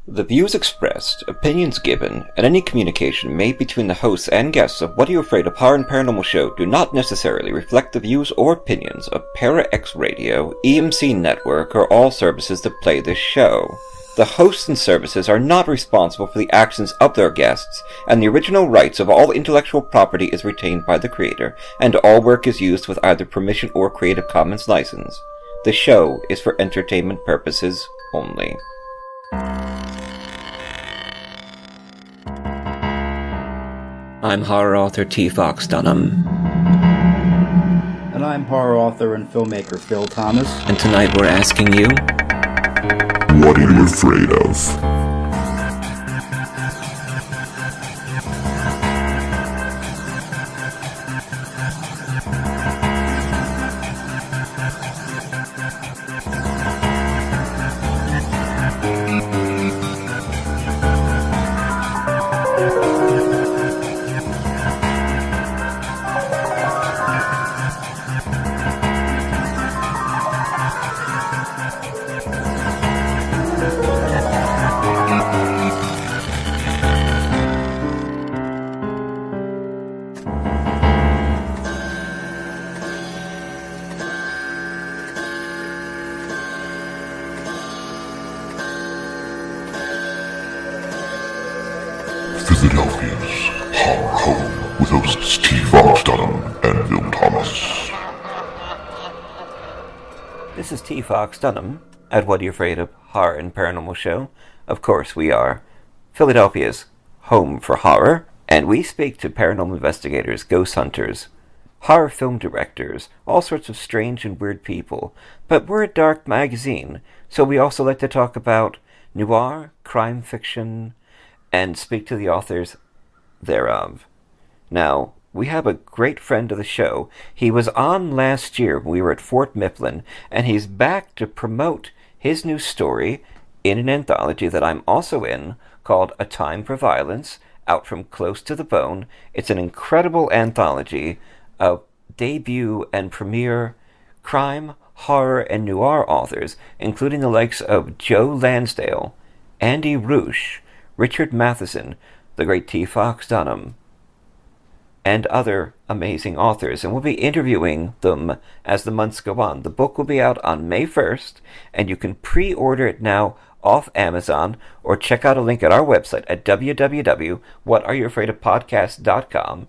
The views expressed, opinions given, and any communication made between the hosts and guests of What Are You Afraid of Horror and Paranormal Show do not necessarily reflect the views or opinions of Para X Radio, EMC Network, or all services that play this show. The hosts and services are not responsible for the actions of their guests, and the original rights of all intellectual property is retained by the creator, and all work is used with either permission or Creative Commons license. The show is for entertainment purposes only. I'm horror author T. Fox Dunham. And I'm horror author and filmmaker Phil Thomas. And tonight we're asking you, what are you afraid of? Philadelphia's horror home with hosts T. Fox Dunham and Phil Thomas. This is T. Fox Dunham at What Are You Afraid of Horror and Paranormal Show. Of course, we are Philadelphia's home for horror, and we speak to paranormal investigators, ghost hunters, horror film directors, all sorts of strange and weird people. But we're a dark magazine, so we also like to talk about noir, crime fiction, and speak to the authors thereof. Now, we have a great friend of the show. He was on last year when we were at Fort Mifflin, and he's back to promote his new story in an anthology that I'm also in, called A Time for Violence, out from Close to the Bone. It's an incredible anthology of debut and premiere crime, horror, and noir authors, including the likes of Joe Lansdale, Andy Roosh, Richard Matheson, the great T. Fox Dunham, and other amazing authors, and we'll be interviewing them as the months go on. The book will be out on May 1st, and you can pre-order it now off Amazon, or check out a link at our website at www.whatareyouafraidofpodcast.com,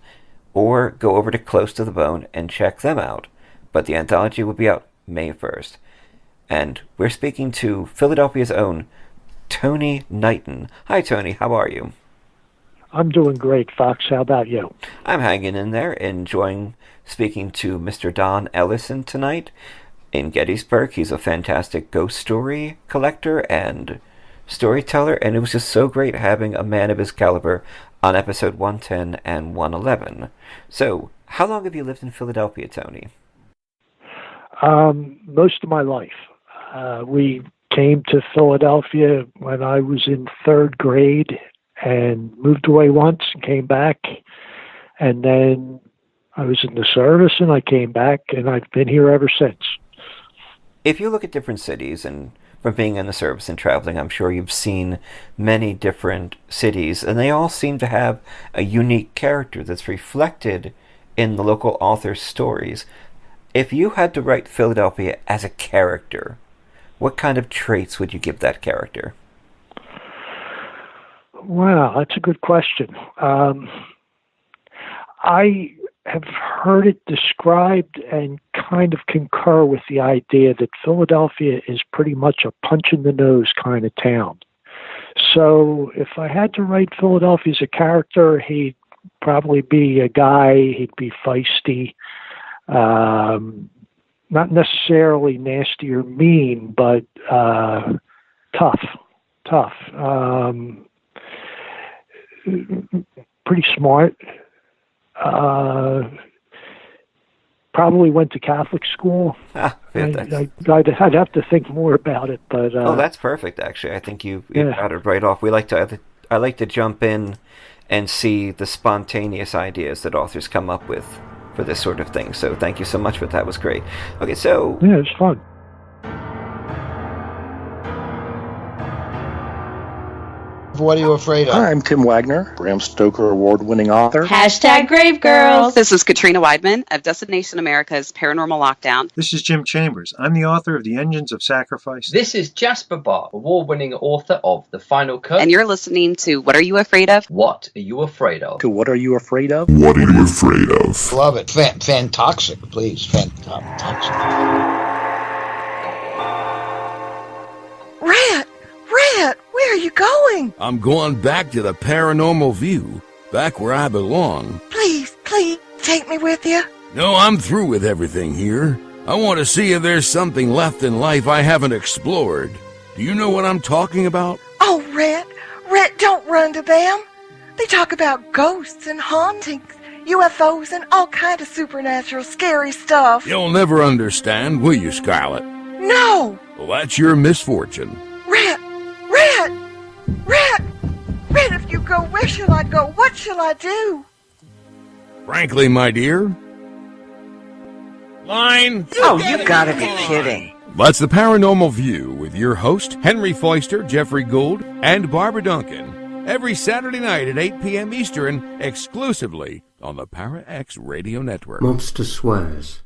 or go over to Close to the Bone and check them out. But the anthology will be out May 1st. And we're speaking to Philadelphia's own Tony Knighton. Hi, Tony. How are you? I'm doing great, Fox. How about you? I'm hanging in there, enjoying speaking to Mr. Don Ellison tonight in Gettysburg. He's a fantastic ghost story collector and storyteller, and it was just so great having a man of his caliber on episode 110 and 111. So, how long have you lived in Philadelphia, Tony? Most of my life. We came to Philadelphia when I was in third grade and moved away once and came back. And then I was in the service and I came back, and I've been here ever since. If you look at different cities, and from being in the service and traveling, I'm sure you've seen many different cities, and they all seem to have a unique character that's reflected in the local author's stories. If you had to write Philadelphia as a character, what kind of traits would you give that character? Wow, that's a good question. I have heard it described and kind of concur with the idea that Philadelphia is pretty much a punch-in-the-nose kind of town. So if I had to write Philadelphia as a character, he'd probably be a guy, he'd be feisty, not necessarily nasty or mean, but tough. Pretty smart. Probably went to Catholic school. I'd have to think more about it, but oh, that's perfect. Actually, I think you got it right off. I like to jump in and see the spontaneous ideas that authors come up with for this sort of thing. So thank you so much for that. That was great. Okay, so yeah, it's fun. What are you afraid of? Hi, I'm Tim Wagner, Bram Stoker award-winning author. Hashtag Grave Girls. This is Katrina Weidman of Destination America's Paranormal Lockdown. This is Jim Chambers. I'm the author of The Engines of Sacrifice. This is Jasper Barr, award-winning author of The Final Cut. And you're listening to What Are You Afraid Of? What Are You Afraid Of? To What Are You Afraid Of? What are you afraid of? Love it. Fantoxic, please. Fantoxic. Rat, where are you going? I'm going back to the Paranormal View, back where I belong. Please, take me with you. No, I'm through with everything here. I want to see if there's something left in life I haven't explored. Do you know what I'm talking about? Oh, Rat, don't run to them. They talk about ghosts and hauntings, UFOs, and all kind of supernatural scary stuff. You'll never understand, will you, Scarlet? No! Well, that's your misfortune. Rat, if you go, where shall I go? What shall I do? Frankly, my dear... Line! Oh, you gotta be kidding. That's the Paranormal View with your host, Henry Foister, Jeffrey Gould, and Barbara Duncan. Every Saturday night at 8 p.m. Eastern, exclusively on the Para X Radio Network. Mobster Swears.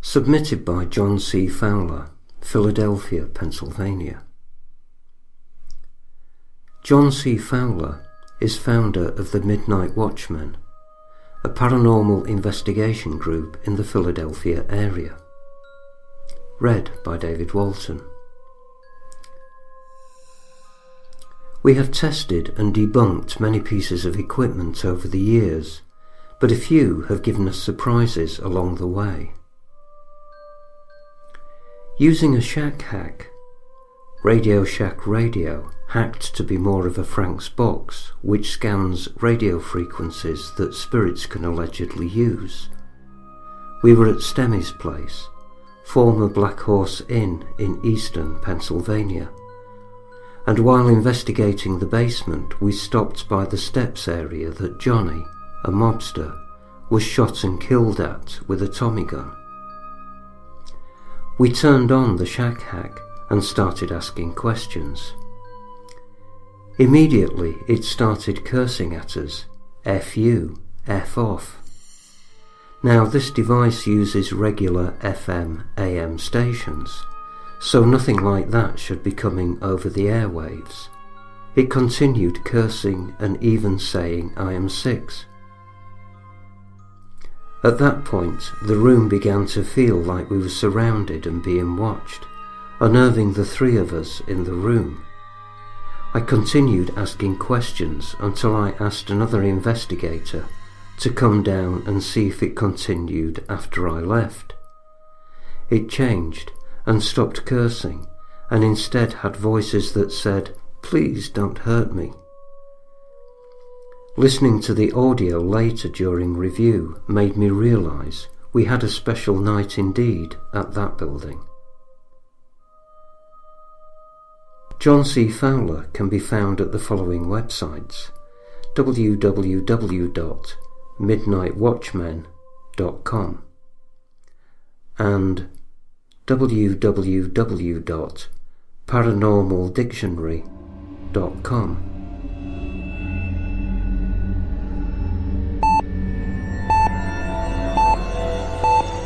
Submitted by John C. Fowler, Philadelphia, Pennsylvania. John C. Fowler is founder of the Midnight Watchmen, a paranormal investigation group in the Philadelphia area. Read by David Walton. We have tested and debunked many pieces of equipment over the years, but a few have given us surprises along the way. Using a shack hack, Radio Shack Radio hacked to be more of a Frank's box which scans radio frequencies that spirits can allegedly use. We were at Stemmy's place, former Black Horse Inn in eastern Pennsylvania, and while investigating the basement we stopped by the steps area that Johnny, a mobster, was shot and killed at with a Tommy gun. We turned on the shack hack and started asking questions. Immediately it started cursing at us, F you, F off. Now this device uses regular FM, AM stations, so nothing like that should be coming over the airwaves. It continued cursing and even saying I am 6. At that point the room began to feel like we were surrounded and being watched, unnerving the 3 of us in the room. I continued asking questions until I asked another investigator to come down and see if it continued after I left. It changed and stopped cursing and instead had voices that said, "Please don't hurt me." Listening to the audio later during review made me realise we had a special night indeed at that building. John C. Fowler can be found at the following websites: www.midnightwatchmen.com and www.paranormaldictionary.com.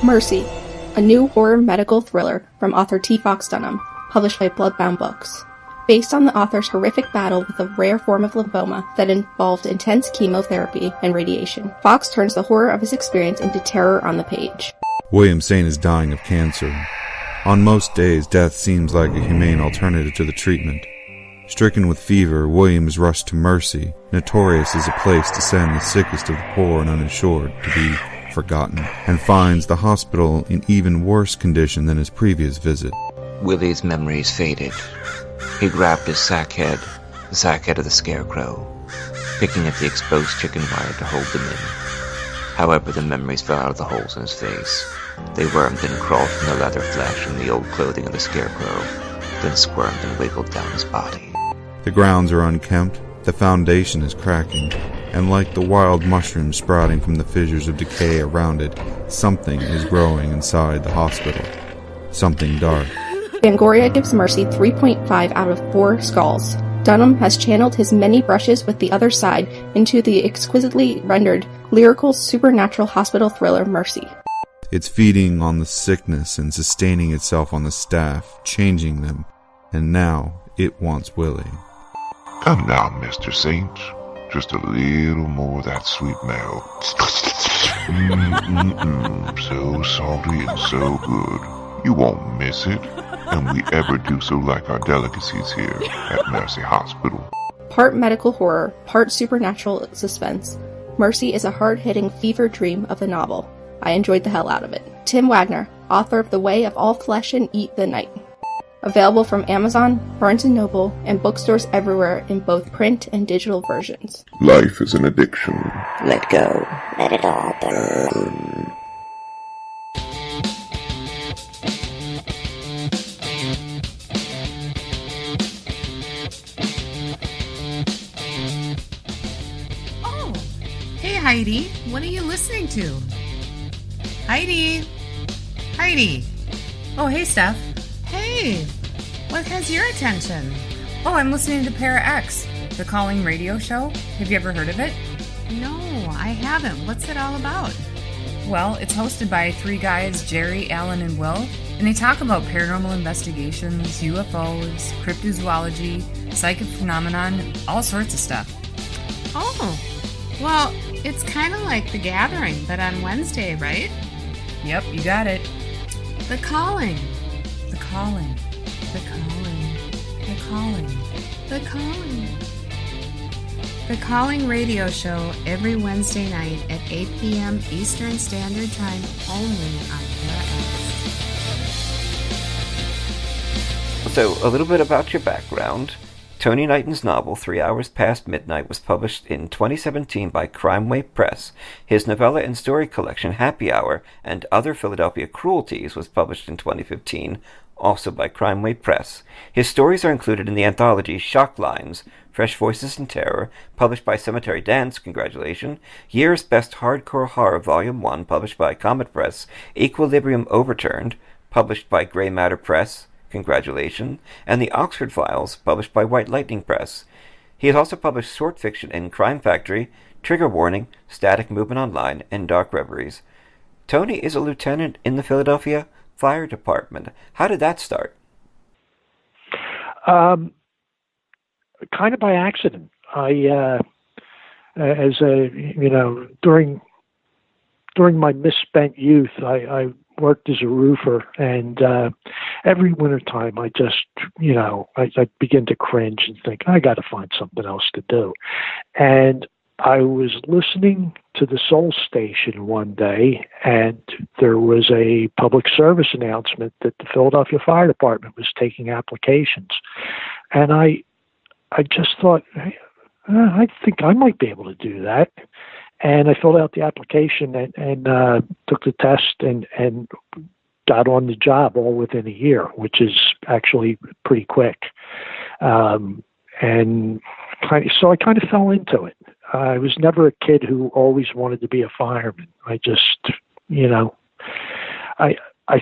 Mercy, a new horror medical thriller from author T. Fox Dunham, published by Bloodbound Books. Based on the author's horrific battle with a rare form of lymphoma that involved intense chemotherapy and radiation, Fox turns the horror of his experience into terror on the page. William Sain is dying of cancer. On most days, death seems like a humane alternative to the treatment. Stricken with fever, William is rushed to Mercy, notorious as a place to send the sickest of the poor and uninsured to be forgotten, and finds the hospital in even worse condition than his previous visit. Willie's memories faded. He grabbed his sack head, the sack head of the scarecrow, picking at the exposed chicken wire to hold them in. However, the memories fell out of the holes in his face. They wormed and crawled from the leather flesh and the old clothing of the scarecrow, then squirmed and wiggled down his body. The grounds are unkempt, the foundation is cracking, and like the wild mushrooms sprouting from the fissures of decay around it, something is growing inside the hospital. Something dark. Fangoria gives Mercy 3.5 out of 4 skulls. Dunham has channeled his many brushes with the other side into the exquisitely rendered, lyrical, supernatural hospital thriller Mercy. It's feeding on the sickness and sustaining itself on the staff, changing them, and now it wants Willie. Come now, Mr. Saint. Just a little more of that sweet milk. So salty and so good. You won't miss it. And we ever do so like our delicacies here at Mercy Hospital. Part medical horror, part supernatural suspense, Mercy is a hard-hitting fever dream of a novel. I enjoyed the hell out of it. Tim Wagner, author of The Way of All Flesh and Eat the Night. Available from Amazon, Barnes & Noble, and bookstores everywhere in both print and digital versions. Life is an addiction. Let go. Let it all burn. Oh, hey Heidi, what are you listening to? Heidi! Heidi! Oh, hey Steph. Hey, what has your attention? Oh, I'm listening to Para X, the calling radio show. Have you ever heard of it? No, I haven't. What's it all about? Well, it's hosted by three guys, Jerry, Alan, and Will, and they talk about paranormal investigations, UFOs, cryptozoology, psychic phenomenon, all sorts of stuff. Oh, well, it's kind of like The Gathering, but on Wednesday, right? Yep, you got it. The Calling. The Calling. The Calling. The Calling. The Calling. The Calling radio show every Wednesday night at 8 p.m. Eastern Standard Time only on Para X. So, a little bit about your background. Tony Knighton's novel 3 Hours Past Midnight was published in 2017 by Crime Wave Press. His novella and story collection Happy Hour and Other Philadelphia Cruelties was published in 2015, also by Crime Wave Press. His stories are included in the anthology Shock Lines, Fresh Voices in Terror, published by Cemetery Dance, congratulations, Year's Best Hardcore Horror Volume 1, published by Comet Press, Equilibrium Overturned, published by Grey Matter Press, congratulations, and The Oxford Files, published by White Lightning Press. He has also published short fiction in Crime Factory, Trigger Warning, Static Movement Online, and Dark Reveries. Tony is a lieutenant in the Philadelphia Fire Department. How did that start? Kind of by accident. During my misspent youth, I worked as a roofer, and every wintertime I just, I begin to cringe and think, I got to find something else to do. And I was listening to the Soul Station one day, and there was a public service announcement that the Philadelphia Fire Department was taking applications. And I just thought, hey, I think I might be able to do that. And I filled out the application and took the test and got on the job all within a year, which is actually pretty quick. So I kind of fell into it. I was never a kid who always wanted to be a fireman. I just, I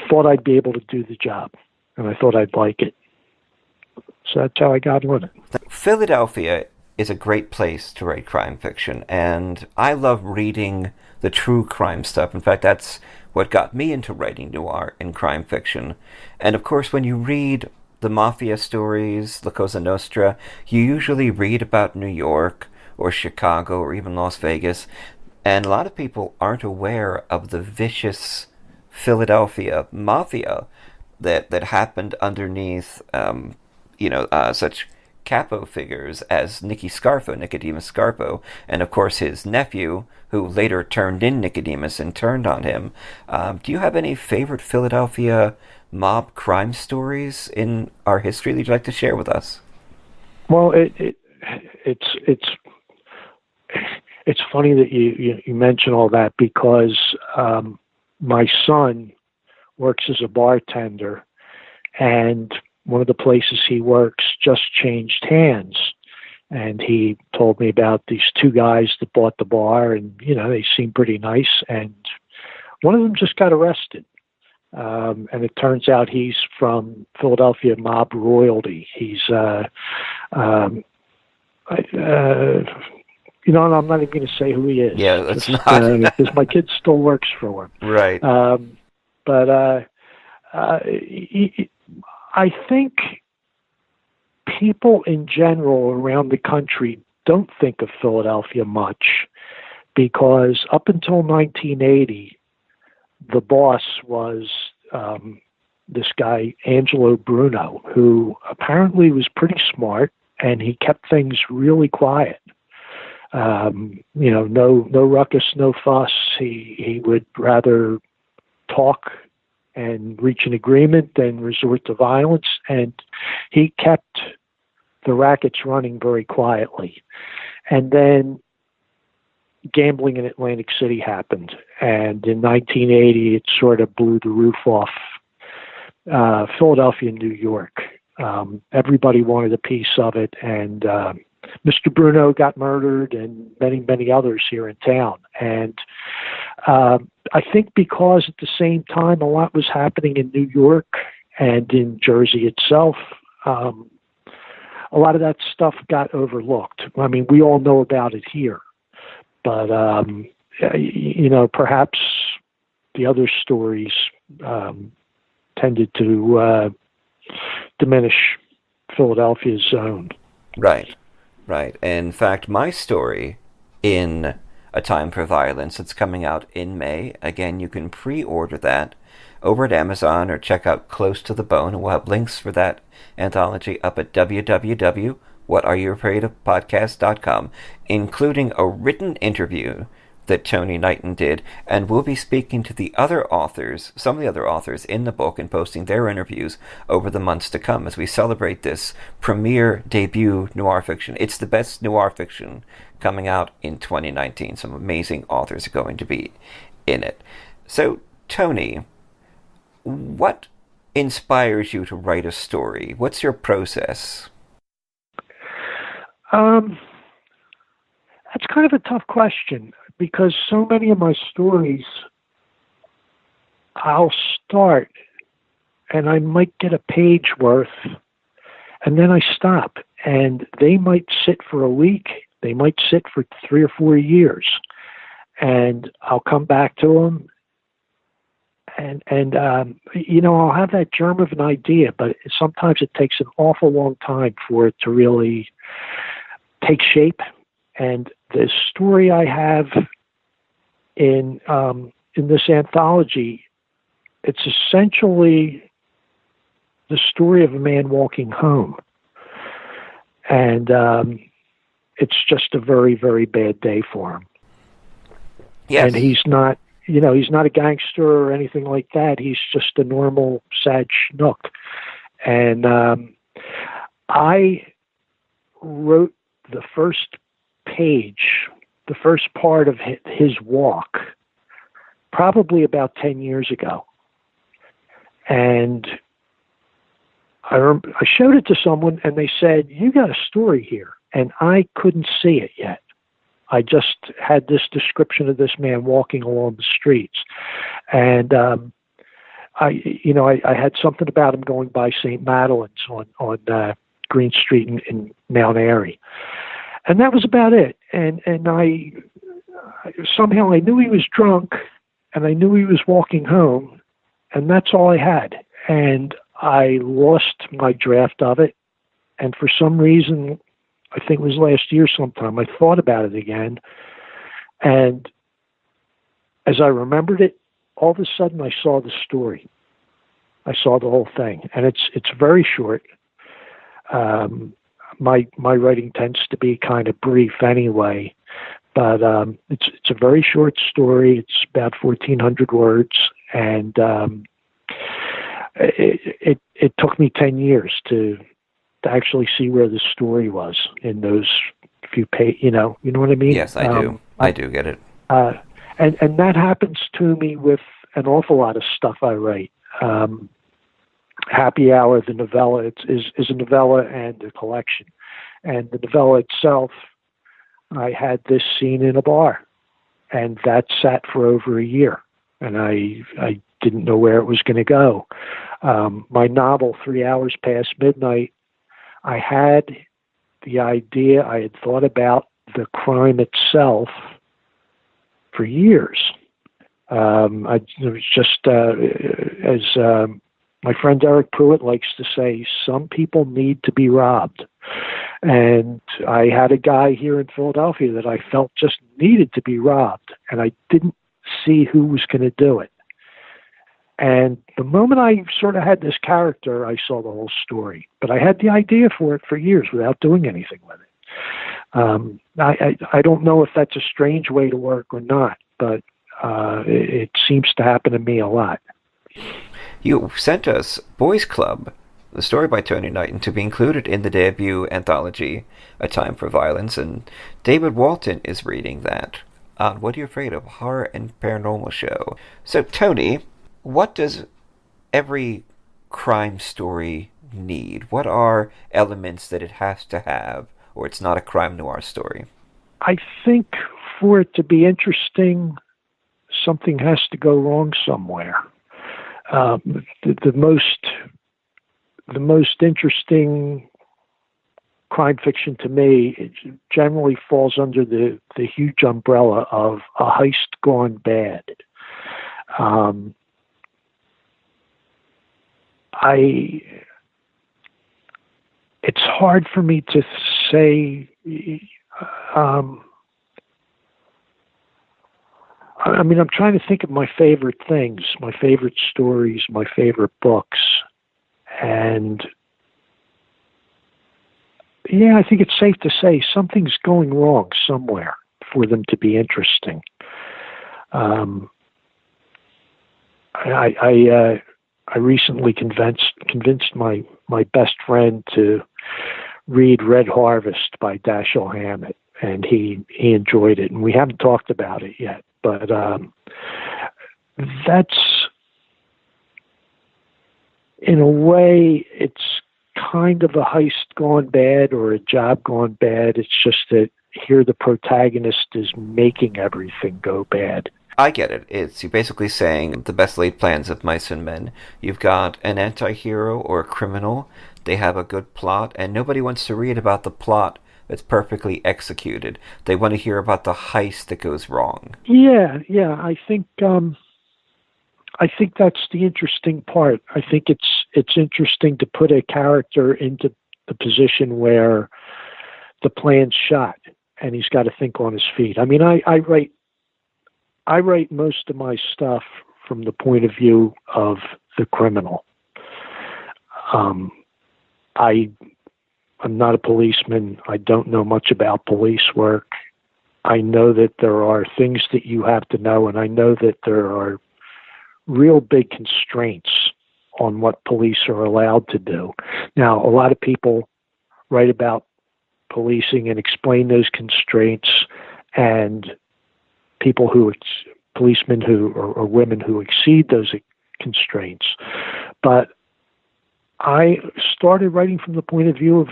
thought I'd be able to do the job, and I thought I'd like it. So that's how I got on it. Philadelphia is a great place to write crime fiction, and I love reading the true crime stuff. In fact, that's what got me into writing noir and crime fiction. And of course, when you read the mafia stories, La Cosa Nostra, you usually read about New York or Chicago or even Las Vegas, and a lot of people aren't aware of the vicious Philadelphia mafia that happened underneath such capo figures as Nicodemus Scarpo, and of course his nephew, who later turned in Nicodemus and turned on him. Do you have any favorite Philadelphia mob crime stories in our history that you'd like to share with us? Well, it's funny that you mention all that, because my son works as a bartender, and one of the places he works just changed hands. And he told me about these two guys that bought the bar, and, they seemed pretty nice. And one of them just got arrested. And it turns out he's from Philadelphia mob royalty. He's You know, and I'm not even going to say who he is. Yeah, that's not. Because my kid still works for him. Right. But I think people in general around the country don't think of Philadelphia much, because up until 1980, the boss was this guy, Angelo Bruno, who apparently was pretty smart, and he kept things really quiet. You know, no ruckus, no fuss. He would rather talk and reach an agreement than resort to violence, and he kept the rackets running very quietly. And then gambling in Atlantic City happened, and in 1980 it sort of blew the roof off Philadelphia and New York. Everybody wanted a piece of it, and Mr. Bruno got murdered, and many others here in town. And I think because at the same time a lot was happening in New York and in Jersey itself, a lot of that stuff got overlooked. I mean, we all know about it here, but you know, perhaps the other stories tended to diminish Philadelphia's zone. Right. In fact, my story, In A Time for Violence, it's coming out in May. Again, you can pre-order that over at Amazon or check out Close to the Bone, and we'll have links for that anthology up at www.whatareyouafraidofpodcast.com, including a written interview that Tony Knighton did, and we'll be speaking to the other authors, some of the other authors in the book, and posting their interviews over the months to come as we celebrate this premiere debut noir fiction. It's the best noir fiction coming out in 2019. Some amazing authors are going to be in it. So, Tony, what inspires you to write a story? What's your process? That's kind of a tough question, because so many of my stories, I'll start and I might get a page worth, and then I stop, and they might sit for a week, they might sit for 3 or 4 years, and I'll come back to them, and you know, I'll have that germ of an idea, but sometimes it takes an awful long time for it to really take shape. And the story I have in this anthology, it's essentially the story of a man walking home, and it's just a very, very bad day for him. Yes. And he's not, you know, he's not a gangster or anything like that. He's just a normal sad schnook. And I wrote the first page, the first part of his walk, probably about 10 years ago. And I showed it to someone, and they said, "You got a story here." And I couldn't see it yet. I just had this description of this man walking along the streets. And I had something about him going by St. Madeline's on Green Street in Mount Airy. And that was about it. And I somehow I knew he was drunk, and I knew he was walking home, and that's all I had. And I lost my draft of it. And for some reason, I think it was last year sometime, I thought about it again. And as I remembered it, all of a sudden I saw the story. I saw the whole thing. And it's very short. My writing tends to be kind of brief anyway, but it's a very short story. It's about 1,400 words, and it took me 10 years to actually see where the story was in those few pages. You know what I mean? Yes, I do. I do get it. And that happens to me with an awful lot of stuff I write. Happy Hour, the novella, is a novella and a collection. And the novella itself, I had this scene in a bar, and that sat for over a year, and I didn't know where it was going to go. My novel, 3 Hours Past Midnight, I had the idea. I had thought about the crime itself for years. It was just, as my friend Eric Pruitt likes to say, some people need to be robbed. And I had a guy here in Philadelphia that I felt just needed to be robbed, and I didn't see who was going to do it. And the moment I sort of had this character, I saw the whole story. But I had the idea for it for years without doing anything with it. I don't know if that's a strange way to work or not, but it seems to happen to me a lot. You sent us Boys Club, the story by Tony Knighton, to be included in the debut anthology, A Time for Violence, and David Walton is reading that on What Are You Afraid Of? Horror and Paranormal Show. So, Tony, what does every crime story need? What are elements that it has to have, or it's not a crime noir story? I think for it to be interesting, something has to go wrong somewhere. The most interesting crime fiction to me, it generally falls under the huge umbrella of a heist gone bad. It's hard for me to say. I'm trying to think of my favorite things, my favorite stories, my favorite books. And yeah, I think it's safe to say something's going wrong somewhere for them to be interesting. I recently convinced my best friend to read Red Harvest by Dashiell Hammett, and he enjoyed it, and we haven't talked about it yet. But that's, in a way, it's kind of a heist gone bad or a job gone bad. It's just that here the protagonist is making everything go bad. I get it. You're basically saying the best laid plans of mice and men. You've got an anti-hero or a criminal. They have a good plot, and nobody wants to read about the plot that's perfectly executed. They want to hear about the heist that goes wrong. Yeah. I think that's the interesting part. I think it's interesting to put a character into the position where the plan's shot and he's got to think on his feet. I mean, I write most of my stuff from the point of view of the criminal. I'm not a policeman. I don't know much about police work. I know that there are things that you have to know, and I know that there are real big constraints on what police are allowed to do. Now, a lot of people write about policing and explain those constraints, and policemen or women who exceed those constraints. But I started writing from the point of view of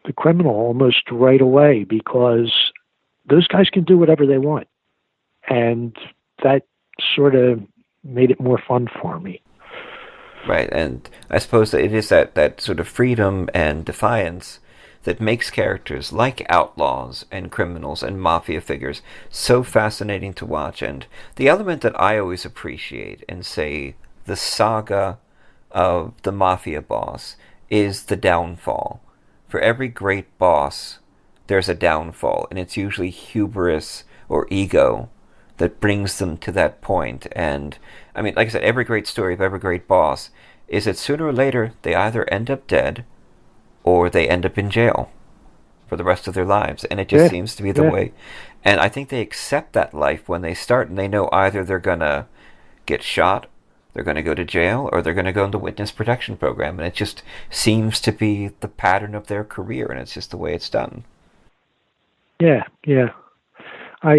the criminal almost right away, because those guys can do whatever they want. And that sort of made it more fun for me. Right, and I suppose that it is that sort of freedom and defiance that makes characters like outlaws and criminals and mafia figures so fascinating to watch. And the element that I always appreciate in, say, the saga of the mafia boss is the downfall. For every great boss, there's a downfall, and it's usually hubris or ego that brings them to that point. And, I mean, like I said, every great story of every great boss is that sooner or later they either end up dead or they end up in jail for the rest of their lives. And it just seems to be the way. And I think they accept that life when they start, and they know either they're going to get shot, they're going to go to jail, or they're going to go into witness protection program. And it just seems to be the pattern of their career, and it's just the way it's done. Yeah. I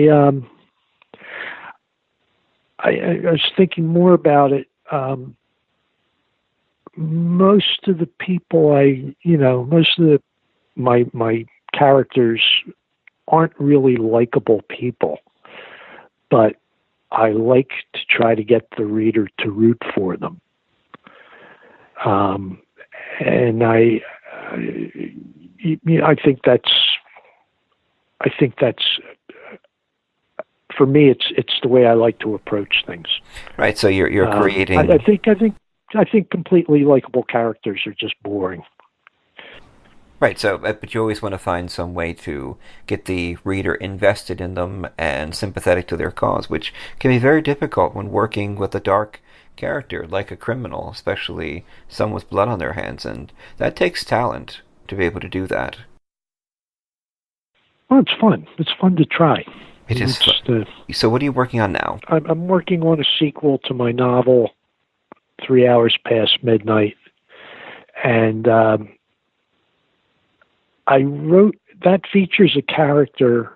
was thinking more about it. Most of the people my characters aren't really likable people, but I like to try to get the reader to root for them. And I think that's for me. It's the way I like to approach things. Right. So you're creating. I think completely likable characters are just boring. Right. So, but you always want to find some way to get the reader invested in them and sympathetic to their cause, which can be very difficult when working with a dark character like a criminal, especially some with blood on their hands, and that takes talent to be able to do that. Well, it's fun. It's fun to try. It is fun. So what are you working on now? I'm working on a sequel to my novel, 3 Hours Past Midnight. And I wrote, that features a character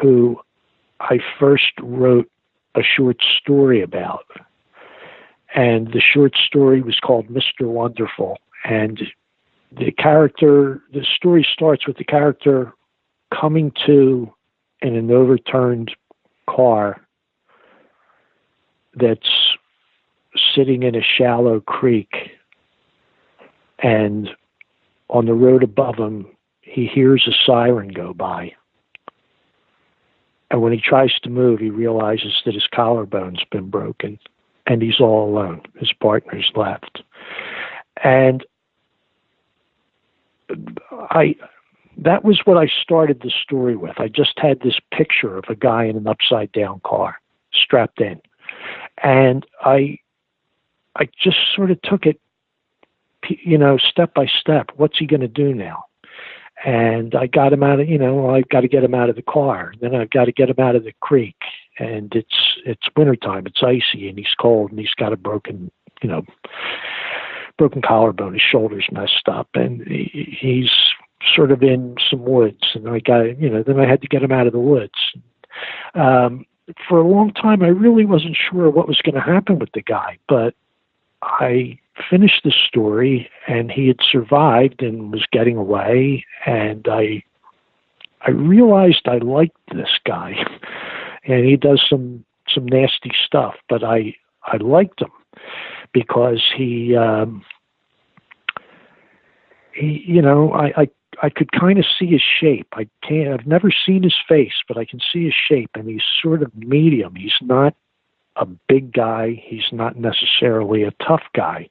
who I first wrote a short story about. And the short story was called Mr. Wonderful. And the story starts with the character coming to in an overturned car that's sitting in a shallow creek, and on the road above him, he hears a siren go by. And when he tries to move, he realizes that his collarbone's been broken, and he's all alone. His partner's left. And that was what I started the story with. I just had this picture of a guy in an upside-down car, strapped in. And I just sort of took it, step by step. What's he going to do now? And I got him out of, I got to get him out of the car. Then I've got to get him out of the creek. And it's wintertime. It's icy, and he's cold, and he's got a broken collarbone. His shoulder's messed up, and he's sort of in some woods. And then I had to get him out of the woods. For a long time, I really wasn't sure what was going to happen with the guy, but I finished the story, and he had survived and was getting away, and I realized I liked this guy. And he does some nasty stuff, but I liked him because I could kind of see his shape. I've never seen his face, but I can see his shape, and he's sort of medium. He's not a big guy. He's not necessarily a tough guy.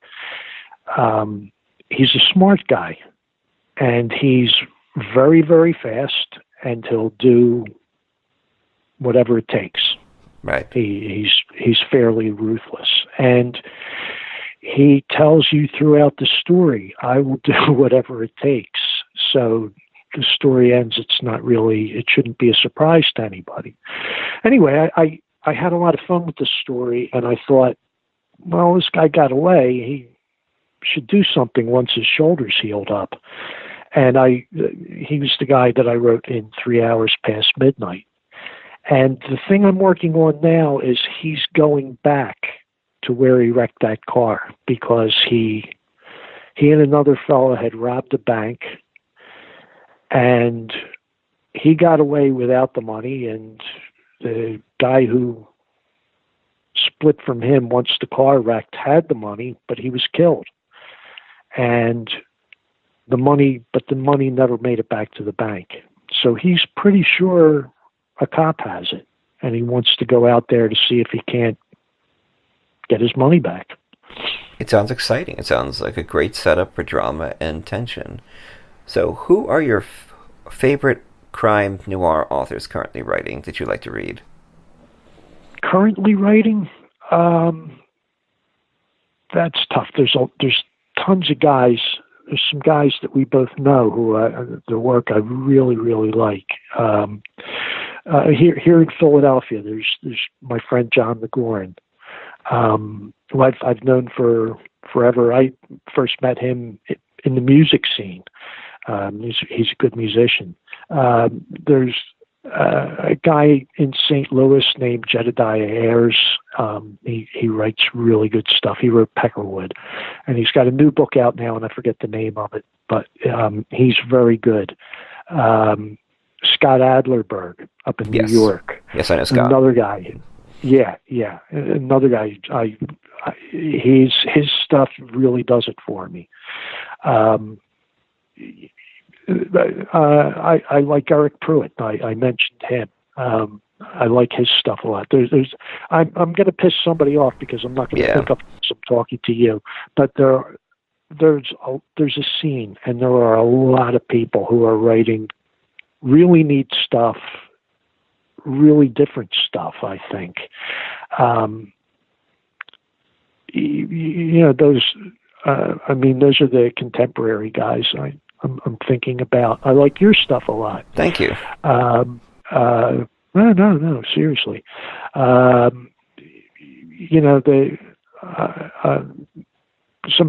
He's a smart guy, and he's very, very fast, and he'll do whatever it takes. Right. He's fairly ruthless, and he tells you throughout the story, I will do whatever it takes. So the story ends. It shouldn't be a surprise to anybody. Anyway, I had a lot of fun with the story, and I thought, well, this guy got away. He should do something once his shoulder's healed up. And he was the guy that I wrote in 3 Hours Past Midnight. And the thing I'm working on now is he's going back to where he wrecked that car, because he and another fellow had robbed a bank, and he got away without the money, and the guy who split from him once the car wrecked had the money, but he was killed. And the money never made it back to the bank. So he's pretty sure a cop has it, and he wants to go out there to see if he can't get his money back. It sounds exciting. It sounds like a great setup for drama and tension. So who are your favorite crime noir authors currently writing that you like to read? Currently writing? That's tough. There's tons of guys. There's some guys that we both know who their work I really, really like. Here in Philadelphia, there's my friend John McGoran, who I've known for forever. I first met him in the music scene. He's a good musician. There's a guy in St. Louis named Jedediah Ayers. He writes really good stuff. He wrote Peckerwood, and he's got a new book out now, and I forget the name of it, but he's very good. Scott Adlerberg up in New York. Yes, I know Scott. Another guy. Yeah. Another guy. His stuff really does it for me. I like Eric Pruitt. I mentioned him. I like his stuff a lot. I'm going to piss somebody off because I'm not going to think of some talking to you, but there's a scene, and there are a lot of people who are writing really neat stuff, really different stuff, I think. Those are the contemporary guys I'm thinking about. I like your stuff a lot. Thank you. No, seriously. Some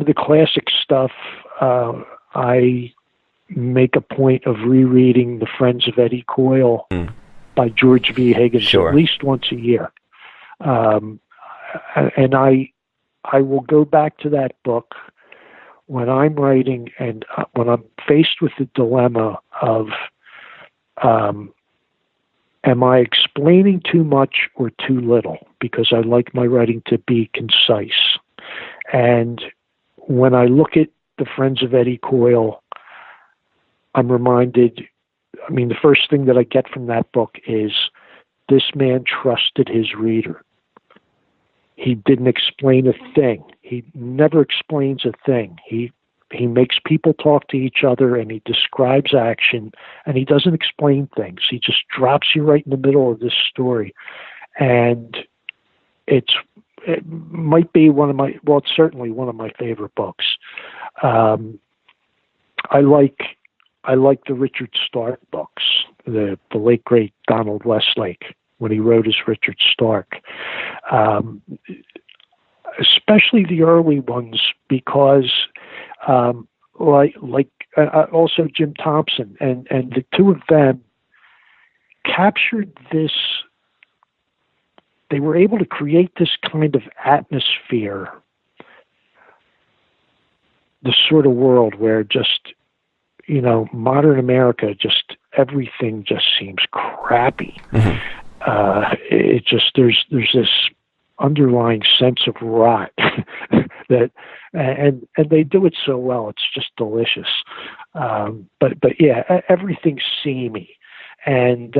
of the classic stuff, I make a point of rereading The Friends of Eddie Coyle by George V. Higgins at least once a year. And I will go back to that book when I'm writing and when I'm faced with the dilemma of am I explaining too much or too little? Because I like my writing to be concise. And when I look at The Friends of Eddie Coyle, I'm reminded, the first thing that I get from that book is this man trusted his reader. He didn't explain a thing. He never explains a thing. He makes people talk to each other, and he describes action, and he doesn't explain things. He just drops you right in the middle of this story. And it might be it's certainly one of my favorite books. I like the Richard Stark books, the late great Donald Westlake, when he wrote as Richard Stark. Especially the early ones, because also Jim Thompson, and the two of them captured this. They were able to create this kind of atmosphere, the sort of world where just, modern America, just everything just seems crappy. Mm-hmm. There's this underlying sense of rot that, and they do it so well. It's just delicious. But yeah, everything's seamy, and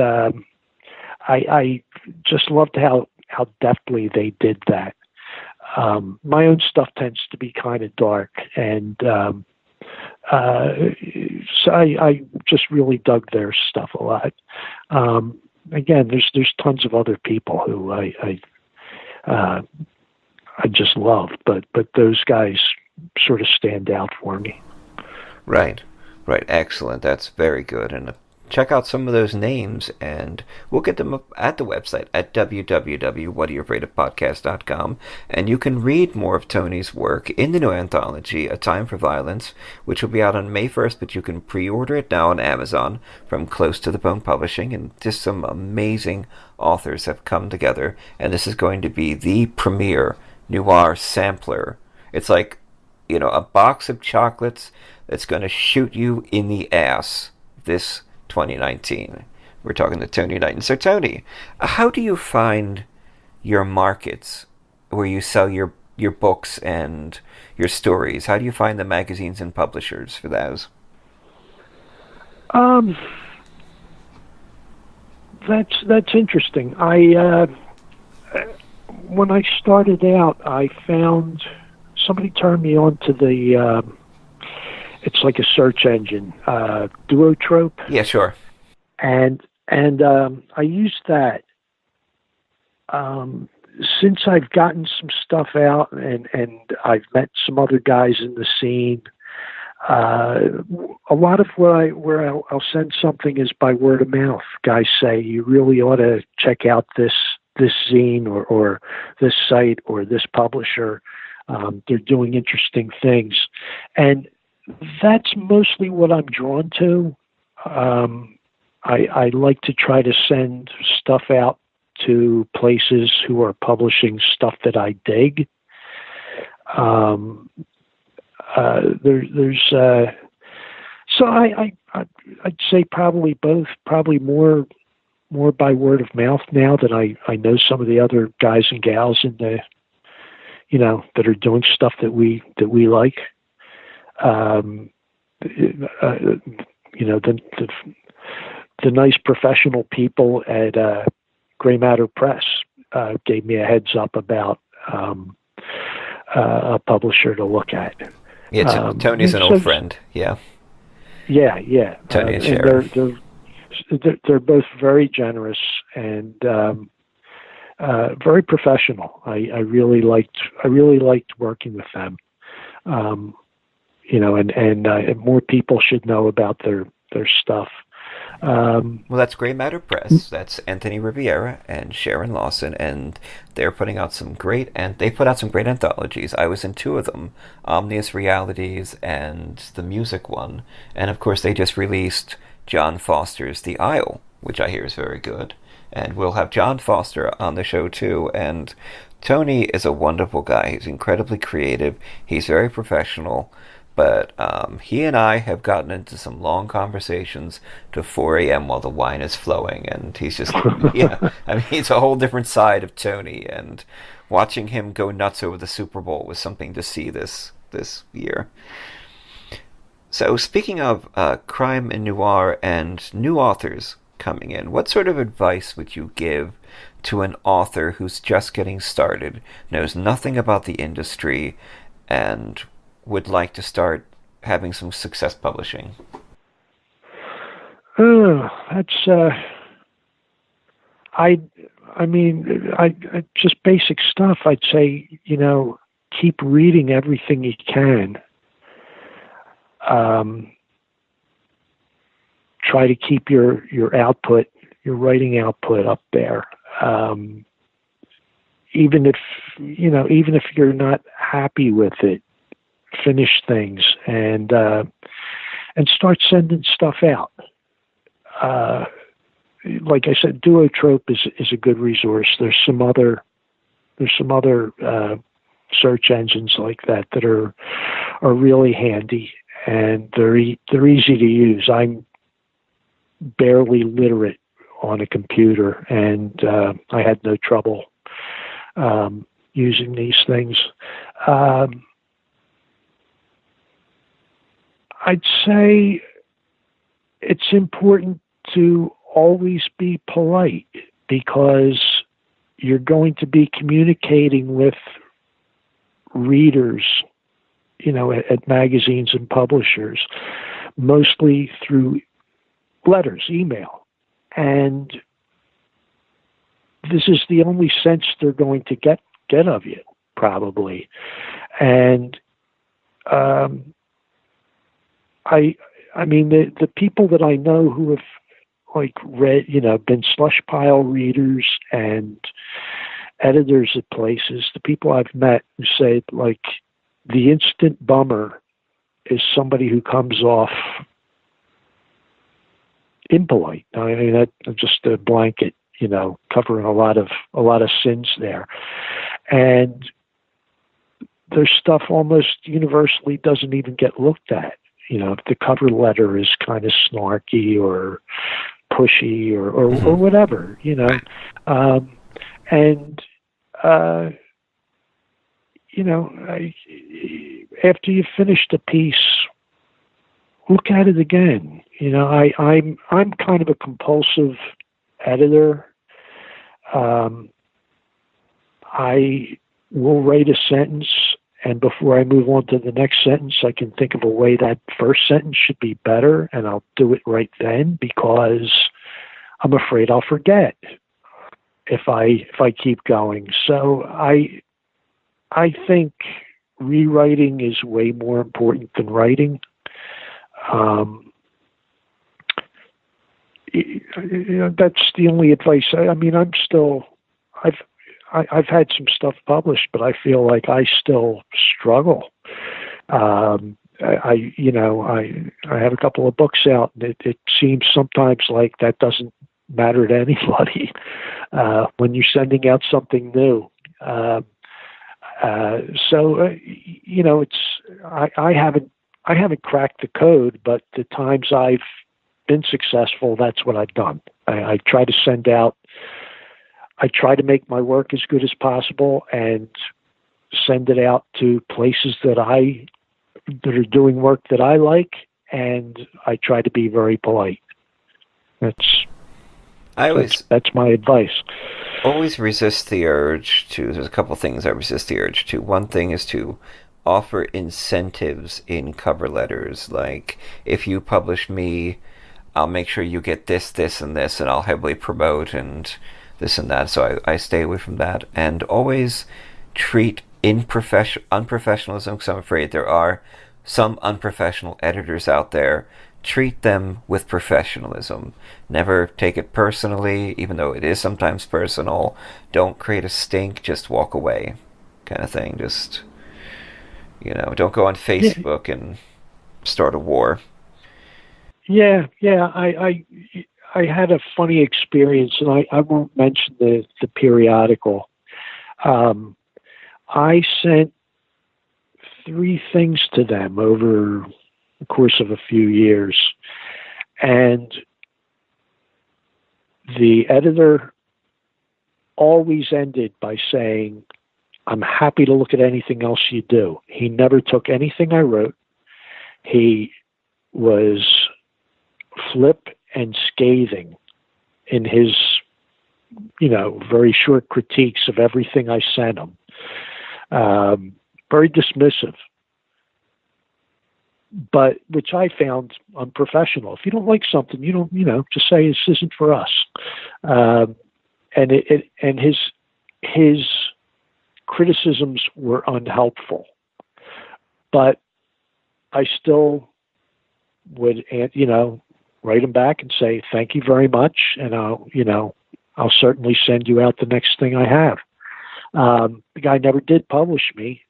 I just loved how deftly they did that. My own stuff tends to be kind of dark, and so I just really dug their stuff a lot. Again, there's tons of other people who I just love, but those guys sort of stand out for me. Right. Excellent. That's very good. And check out some of those names, and we'll get them up at the website at www.whatdoyouafraidofpodcast.com, and you can read more of Tony's work in the new anthology, A Time for Violence, which will be out on May 1st, but you can pre-order it now on Amazon from Close to the Bone Publishing, and just some amazing authors have come together, and this is going to be the premier noir sampler. It's like, a box of chocolates that's going to shoot you in the ass this 2019. We're talking to Tony Knighton. So Tony, how do you find your markets where you sell your books and your stories? How do you find the magazines and publishers for those? That's interesting. When I started out, I found somebody turned me on to the it's like a search engine, Duotrope. Yeah, sure. And I used that. Since I've gotten some stuff out and I've met some other guys in the scene, a lot of where I'll send something is by word of mouth. Guys say, you really ought to check out this zine or this site or this publisher. They're doing interesting things. And that's mostly what I'm drawn to. I like to try to send stuff out to places who are publishing stuff that I dig. So I'd say probably both. Probably more by word of mouth now that I know some of the other guys and gals in the, that are doing stuff that we like. the nice professional people at Gray Matter Press gave me a heads up about a publisher to look at. Yeah, Tony's an old friend. Yeah. Yeah. Tony and Sharon. They're both very generous and very professional. I really liked working with them. And more people should know about their stuff. Well, that's Gray Matter Press. That's Anthony Riviera and Sharon Lawson, and they're putting out some great, and they put out some great anthologies. I was in two of them, Omnious Realities and the music one, and of course they just released John Foster's The Isle, which I hear is very good, and we'll have John Foster on the show too. And Tony is a wonderful guy. He's incredibly creative. He's very professional. But he and I have gotten into some long conversations to 4 a.m. while the wine is flowing, and he's just, yeah, I mean, it's a whole different side of Tony, and watching him go nuts over the Super Bowl was something to see this year. So speaking of crime and noir and new authors coming in, what sort of advice would you give to an author who's just getting started, knows nothing about the industry, and would like to start having some success publishing? That's I just basic stuff. I'd say, keep reading everything you can. Try to keep your output, your writing output up there. Even if you're not happy with it, finish things and start sending stuff out. Like I said, Duotrope is a good resource. There's some other search engines like that are really handy, and they're easy to use. I'm barely literate on a computer, and I had no trouble using these things. I'd say it's important to always be polite, because you're going to be communicating with readers, at magazines and publishers, mostly through letters, email. And this is the only sense they're going to get of you, probably. And I mean, the people that I know who have read, been slush pile readers and editors at places, the people I've met who say the instant bummer is somebody who comes off impolite. I mean, that's just a blanket, covering a lot of sins there. And their stuff almost universally doesn't even get looked at. If the cover letter is kind of snarky or pushy or whatever, after you've finished a piece, look at it again. I'm kind of a compulsive editor. I will write a sentence, and before I move on to the next sentence, I can think of a way that first sentence should be better, and I'll do it right then, because I'm afraid I'll forget if I keep going. So I think rewriting is way more important than writing. That's the only advice. I mean, I've had some stuff published, but I feel like I still struggle. I have a couple of books out, and it seems sometimes like that doesn't matter to anybody when you're sending out something new. I haven't cracked the code, but the times I've been successful, that's what I've done. I try to send out. I try to make my work as good as possible and send it out to places that are doing work that I like, and I try to be very polite. That's my advice. Always resist the urge to. There's a couple things I resist the urge to. One thing is to offer incentives in cover letters, like if you publish me, I'll make sure you get this, this, and this, and I'll heavily promote and this and that. So I stay away from that, and always treat unprofessionalism, because I'm afraid there are some unprofessional editors out there. Treat them with professionalism. Never take it personally, even though it is sometimes personal. Don't create a stink, just walk away, kind of thing. Just, don't go on Facebook and start a war. Yeah. I had a funny experience, and I won't mention the periodical. I sent 3 things to them over the course of a few years, and the editor always ended by saying, "I'm happy to look at anything else you do." He never took anything I wrote. He was flip and scathing in his, very short critiques of everything I sent him. Very dismissive, but which I found unprofessional. If you don't like something, you don't, just say this isn't for us. And his criticisms were unhelpful, but I still would, write him back and say, "Thank you very much. And I'll certainly send you out the next thing I have." The guy never did publish me,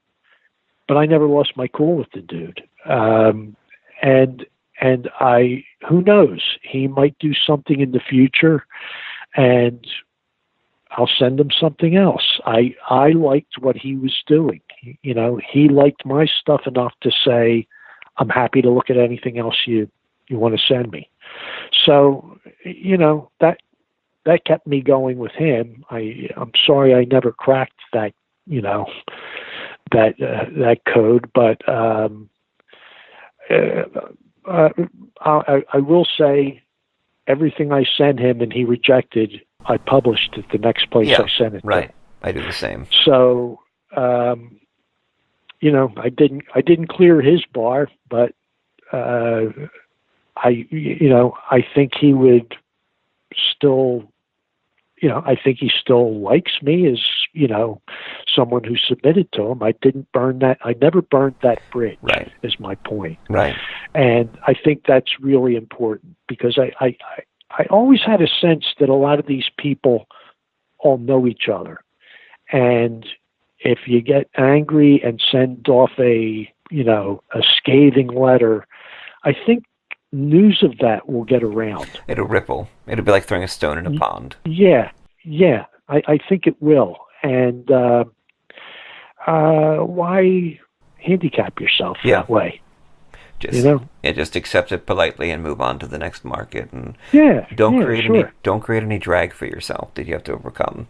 but I never lost my cool with the dude. And who knows, he might do something in the future, and I'll send him something else. I liked what he was doing. He liked my stuff enough to say, "I'm happy to look at anything else you want to send me." So, that kept me going with him. I'm sorry I never cracked that, that code, but I will say everything I sent him and he rejected, I published at the next place I sent it right. to. I do the same. So, I didn't clear his bar, but I think he would still, I think he still likes me as, someone who submitted to him. I never burned that bridge, right, is my point. Right. And I think that's really important, because I always had a sense that a lot of these people all know each other. And if you get angry and send off a scathing letter, I think news of that will get around. It'll ripple. It'll be like throwing a stone in a pond. Yeah. I think it will. And why handicap yourself that way? Just accept it politely and move on to the next market. And don't create any drag for yourself that you have to overcome.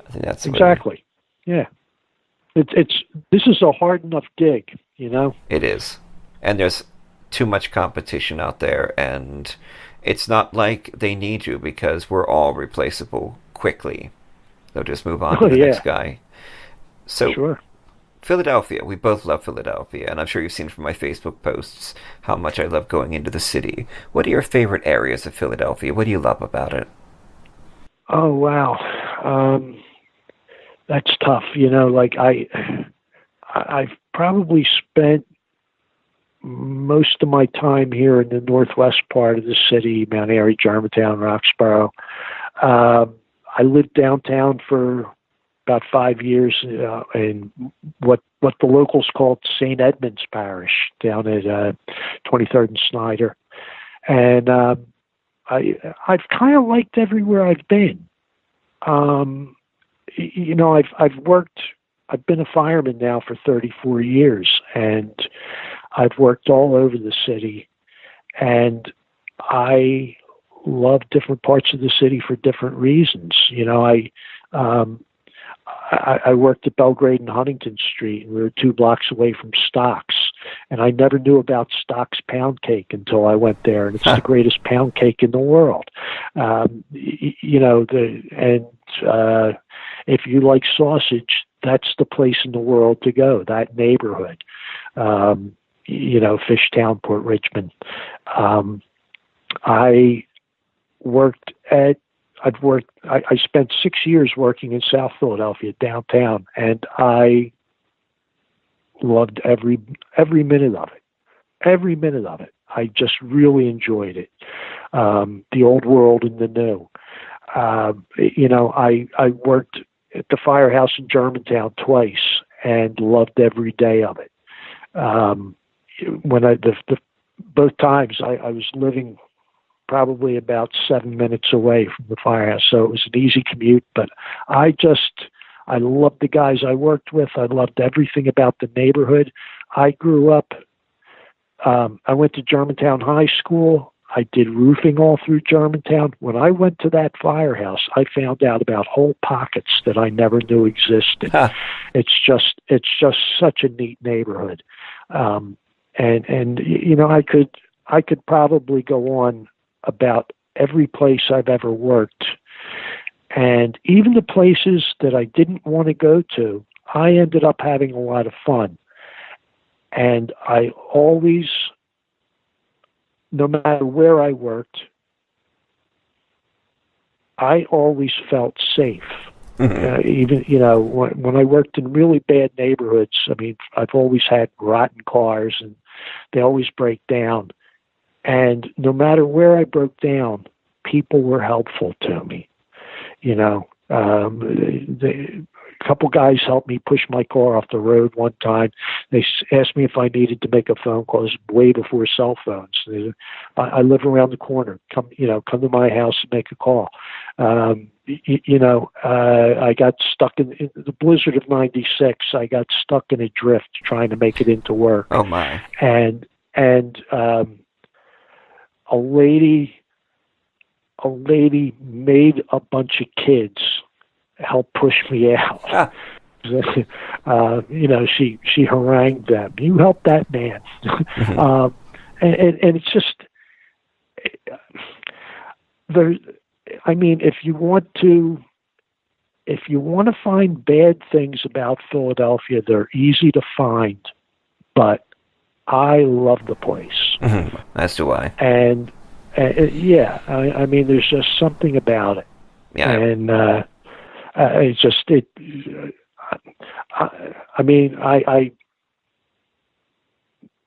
I think that's exactly. Yeah. This is a hard enough gig, It is, and there's too much competition out there, and it's not like they need you, because we're all replaceable quickly. They'll just move on to the next guy. So, Philadelphia, we both love Philadelphia, and I'm sure you've seen from my Facebook posts how much I love going into the city. What are your favorite areas of Philadelphia? What do you love about it? Oh, wow. That's tough. I've probably spent most of my time here in the northwest part of the city, Mount Airy, Germantown, Roxborough. I lived downtown for about 5 years in what the locals called St. Edmunds Parish, down at 23rd and Snyder. And I've kind of liked everywhere I've been. I've been a fireman now for 34 years, and I've worked all over the city, and I love different parts of the city for different reasons. I worked at Belgrade and Huntington Street, and we were 2 blocks away from Stocks. And I never knew about Stock's pound cake until I went there, and it's the greatest pound cake in the world. If you like sausage, that's the place in the world to go, that neighborhood. Fishtown, Port Richmond. I spent 6 years working in South Philadelphia, downtown, and I loved every minute of it. Every minute of it. I just really enjoyed it. The old world and the new. I worked at the firehouse in Germantown twice and loved every day of it. Both times I was living probably about 7 minutes away from the firehouse, so it was an easy commute, but I loved the guys I worked with. I loved everything about the neighborhood. I grew up, I went to Germantown High School. I did roofing all through Germantown. When I went to that firehouse, I found out about whole pockets that I never knew existed. It's just such a neat neighborhood. I could probably go on about every place I've ever worked. And even the places that I didn't want to go to, I ended up having a lot of fun. And I always, no matter where I worked, I always felt safe. Even, when I worked in really bad neighborhoods, I mean, I've always had rotten cars and they always break down. And no matter where I broke down, people were helpful to me. A couple guys helped me push my car off the road one time. They asked me if I needed to make a phone call. It was way before cell phones. I live around the corner. Come to my house and make a call. I got stuck in the blizzard of '96. I got stuck in a drift trying to make it into work. Oh my! And a lady made a bunch of kids help push me out. She harangued them. You help that man. And it's just, if you want to find bad things about Philadelphia, they're easy to find, but I love the place. As do I. And there's just something about it. Yeah. And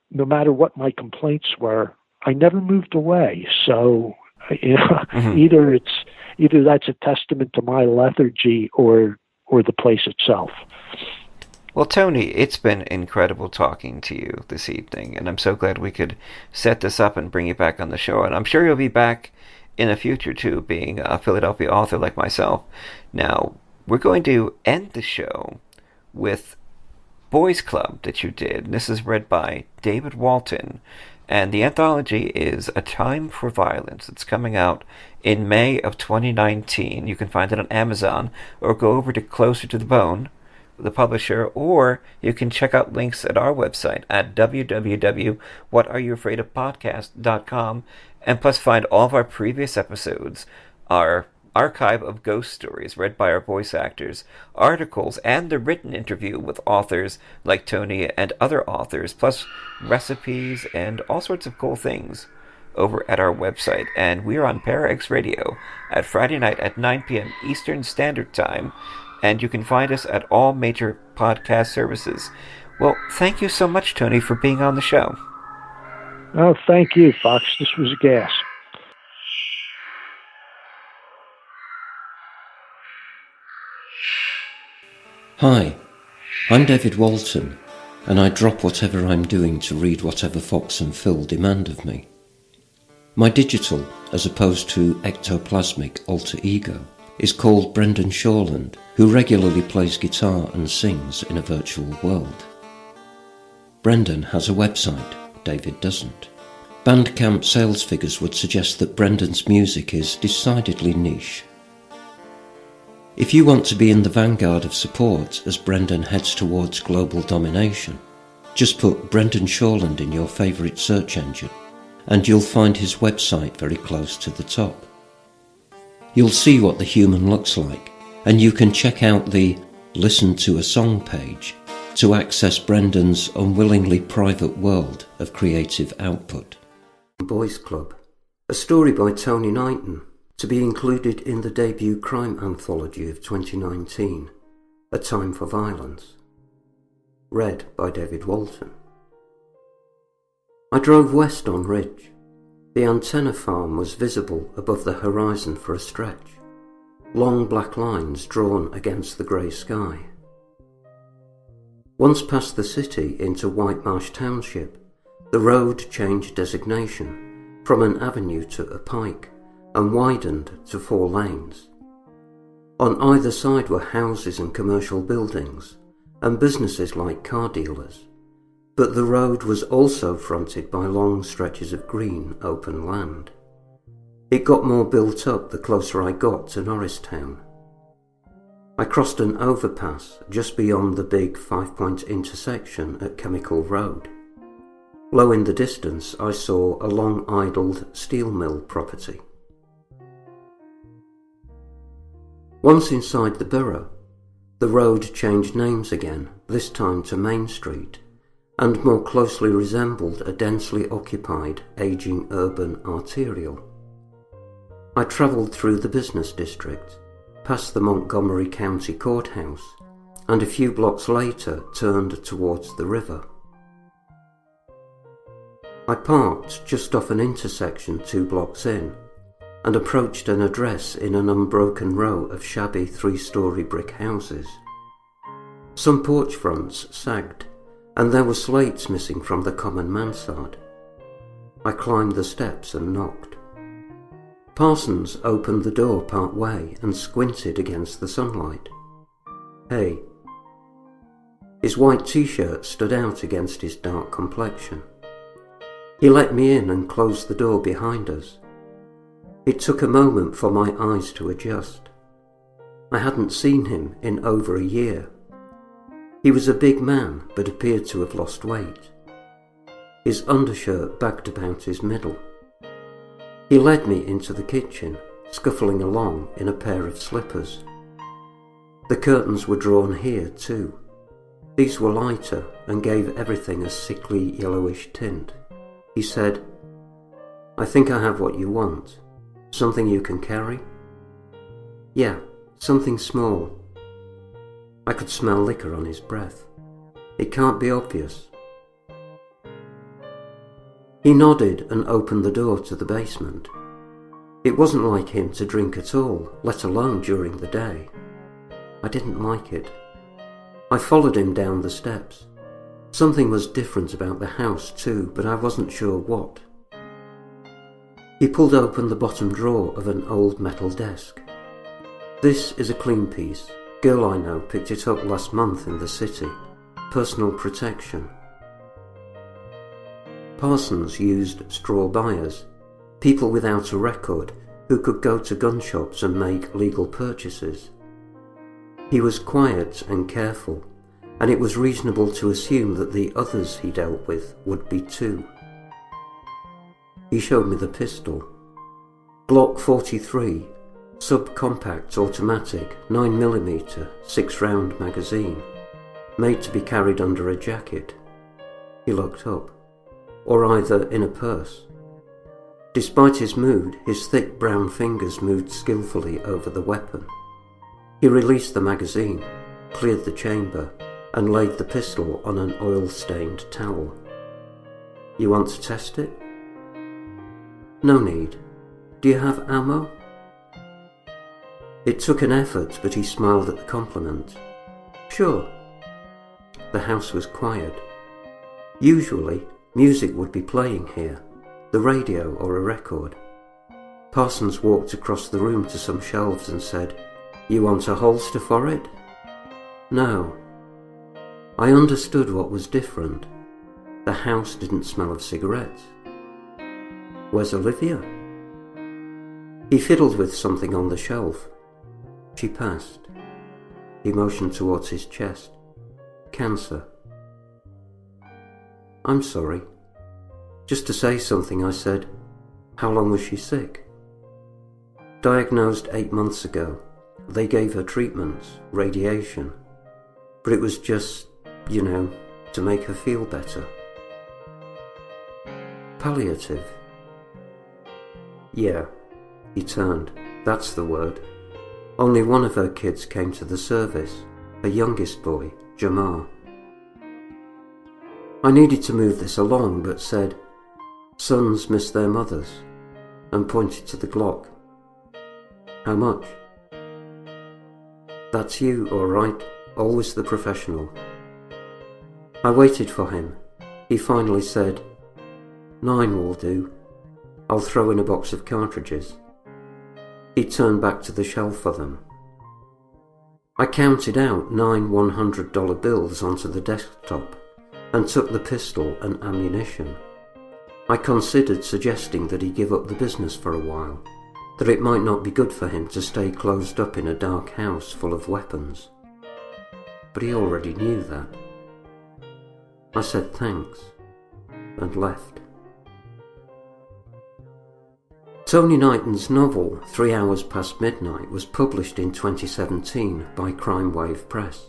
no matter what my complaints were, I never moved away. So, either that's a testament to my lethargy or the place itself. Well, Tony, it's been incredible talking to you this evening, and I'm so glad we could set this up and bring you back on the show. And I'm sure you'll be back in the future, too, being a Philadelphia author like myself. Now, we're going to end the show with Boys Club that you did. And this is read by David Walton, and the anthology is A Time for Violence. It's coming out in May of 2019. You can find it on Amazon, or go over to Closer to the Bone, the publisher, or you can check out links at our website at www.whatareyoufraidofpodcast.com, and plus find all of our previous episodes, our archive of ghost stories read by our voice actors, articles, and the written interview with authors like Tony and other authors, plus recipes and all sorts of cool things over at our website. And we're on ParaX Radio at Friday night at 9 p.m. Eastern Standard Time, and you can find us at all major podcast services. Well, thank you so much, Tony, for being on the show. Oh, thank you, Fox. This was a gas. Hi, I'm David Walton, and I drop whatever I'm doing to read whatever Fox and Phil demand of me. My digital, as opposed to ectoplasmic alter ego, is called Brendan Shawland, who regularly plays guitar and sings in a virtual world. Brendan has a website, David doesn't. Bandcamp sales figures would suggest that Brendan's music is decidedly niche. If you want to be in the vanguard of support as Brendan heads towards global domination, Just put Brendan Shawland in your favourite search engine and you'll find his website very close to the top. You'll see what the human looks like, and you can check out the Listen to a Song page to access Brendan's unwillingly private world of creative output. Boys Club, a story by Tony Knighton, to be included in the debut crime anthology of 2019, A Time for Violence. Read by David Walton. I drove west on Ridge. The antenna farm was visible above the horizon for a stretch, long black lines drawn against the grey sky. Once past the city into White Marsh Township, the road changed designation from an avenue to a pike and widened to 4 lanes. On either side were houses and commercial buildings, and businesses like car dealers, but the road was also fronted by long stretches of green, open land. It got more built up the closer I got to Norristown. I crossed an overpass just beyond the big 5-point intersection at Chemical Road. Low in the distance I saw a long-idled steel mill property. Once inside the borough, the road changed names again, this time to Main Street, and more closely resembled a densely occupied, ageing urban arterial. I travelled through the business district, past the Montgomery County Courthouse, and a few blocks later turned towards the river. I parked just off an intersection 2 blocks in, and approached an address in an unbroken row of shabby 3-storey brick houses. Some porch fronts sagged, and there were slates missing from the common mansard. I climbed the steps and knocked. Parsons opened the door part way and squinted against the sunlight. "Hey." His white t-shirt stood out against his dark complexion. He let me in and closed the door behind us. It took a moment for my eyes to adjust. I hadn't seen him in over a year. He was a big man, but appeared to have lost weight. His undershirt bagged about his middle. He led me into the kitchen, scuffling along in a pair of slippers. The curtains were drawn here too. These were lighter and gave everything a sickly yellowish tint. He said, "I think I have what you want. Something you can carry?" "Yeah, something small." I could smell liquor on his breath. "It can't be obvious." He nodded and opened the door to the basement. It wasn't like him to drink at all, let alone during the day. I didn't like it. I followed him down the steps. Something was different about the house too, but I wasn't sure what. He pulled open the bottom drawer of an old metal desk. "This is a clean piece. Girl I know picked it up last month in the city. Personal protection." Parsons used straw buyers, people without a record who could go to gun shops and make legal purchases. He was quiet and careful, and it was reasonable to assume that the others he dealt with would be too. He showed me the pistol. Glock 43, subcompact automatic, 9mm, 6-round magazine, made to be carried under a jacket. He looked up, or either in a purse. Despite his mood, his thick brown fingers moved skillfully over the weapon. He released the magazine, cleared the chamber, and laid the pistol on an oil-stained towel. "You want to test it?" "No need. Do you have ammo?" It took an effort, but he smiled at the compliment. "Sure." The house was quiet. Usually, music would be playing here, the radio or a record. Parsons walked across the room to some shelves and said, "You want a holster for it?" "No." I understood what was different. The house didn't smell of cigarettes. "Where's Olivia?" He fiddled with something on the shelf. She passed. He motioned towards his chest. "Cancer." I'm sorry. Just to say something, I said, how long was she sick? Diagnosed 8 months ago. They gave her treatments, radiation. But it was just, to make her feel better. Palliative. Yeah, he turned. That's the word. Only one of her kids came to the service, her youngest boy, Jamar. I needed to move this along, but said, sons miss their mothers, and pointed to the Glock. How much? That's you, all right, always the professional. I waited for him. He finally said, 9 will do. I'll throw in a box of cartridges. He turned back to the shelf for them. I counted out 9 $100 bills onto the desktop and took the pistol and ammunition. I considered suggesting that he give up the business for a while, that it might not be good for him to stay closed up in a dark house full of weapons. But he already knew that. I said thanks and left. Tony Knighton's novel 3 Hours Past Midnight was published in 2017 by Crime Wave Press.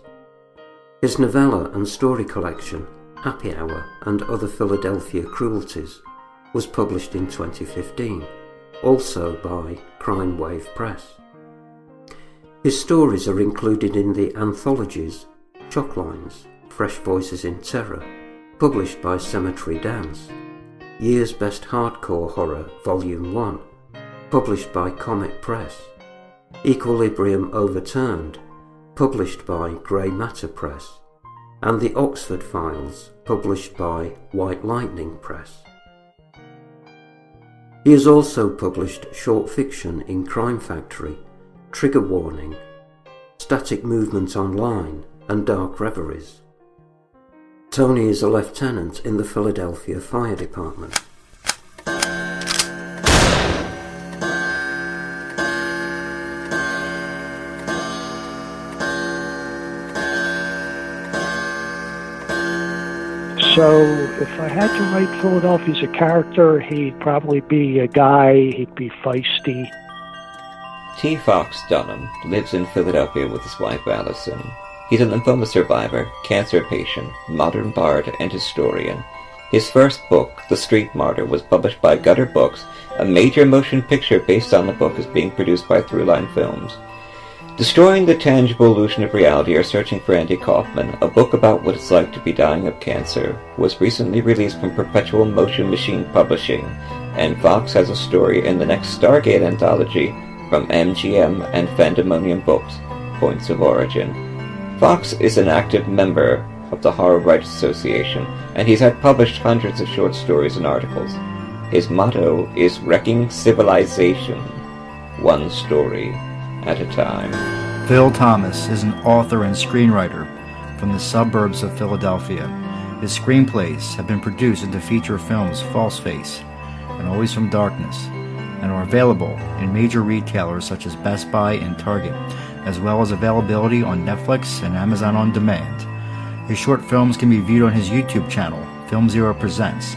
His novella and story collection, Happy Hour and Other Philadelphia Cruelties, was published in 2015, also by Crime Wave Press. His stories are included in the anthologies Chocklines, Fresh Voices in Terror, published by Cemetery Dance, Year's Best Hardcore Horror Volume 1, published by Comet Press, Equilibrium Overturned, published by Grey Matter Press, and The Oxford Files, published by White Lightning Press. He has also published short fiction in Crime Factory, Trigger Warning, Static Movement Online, and Dark Reveries. Tony is a lieutenant in the Philadelphia Fire Department. So if I had to write Philadelphia as a character, he'd probably be a guy, he'd be feisty. T. Fox Dunham lives in Philadelphia with his wife Allison. He's a lymphoma survivor, cancer patient, modern bard, and historian. His first book, The Street Martyr, was published by Gutter Books. A major motion picture based on the book is being produced by Throughline Films. Destroying the Tangible Illusion of Reality or Searching for Andy Kaufman, a book about what it's like to be dying of cancer, was recently released from Perpetual Motion Machine Publishing, and Fox has a story in the next Stargate anthology from MGM and Fandemonium Books, Points of Origin. Fox is an active member of the Horror Writers Association, and he's had published hundreds of short stories and articles. His motto is Wrecking Civilization, one story at a time. Phil Thomas is an author and screenwriter from the suburbs of Philadelphia. His screenplays have been produced into feature films False Face and Always from Darkness, and are available in major retailers such as Best Buy and Target, as well as availability on Netflix and Amazon On Demand. His short films can be viewed on his YouTube channel, Film Zero Presents.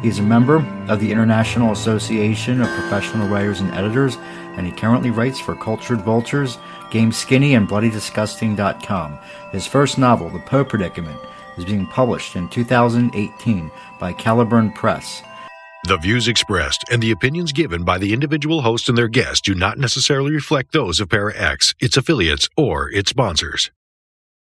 He is a member of the International Association of Professional Writers and Editors, and he currently writes for Cultured Vultures, Game Skinny, and BloodyDisgusting.com. His first novel, The Poe Predicament, is being published in 2018 by Caliburn Press. The views expressed and the opinions given by the individual host and their guests do not necessarily reflect those of Para X, its affiliates, or its sponsors.